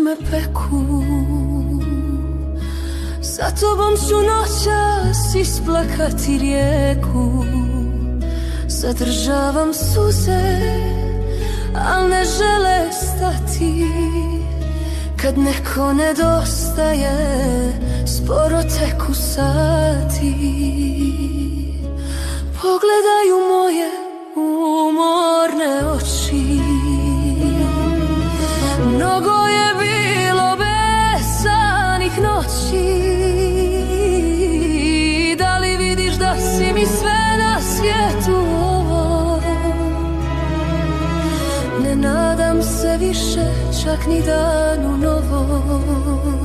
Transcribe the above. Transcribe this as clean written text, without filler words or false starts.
me peku. Za tobom ću noćas isplakati rijeku. Zadržavam suze, al ne žele stati. Kad neko nedostaje, sporo teku sati. Pogledaj u moje umorne oči. Mnogo je bilo besanih noći. Da li vidiš da si mi sve na svijetu ovo? Ne nadam se više čak ni danu novom.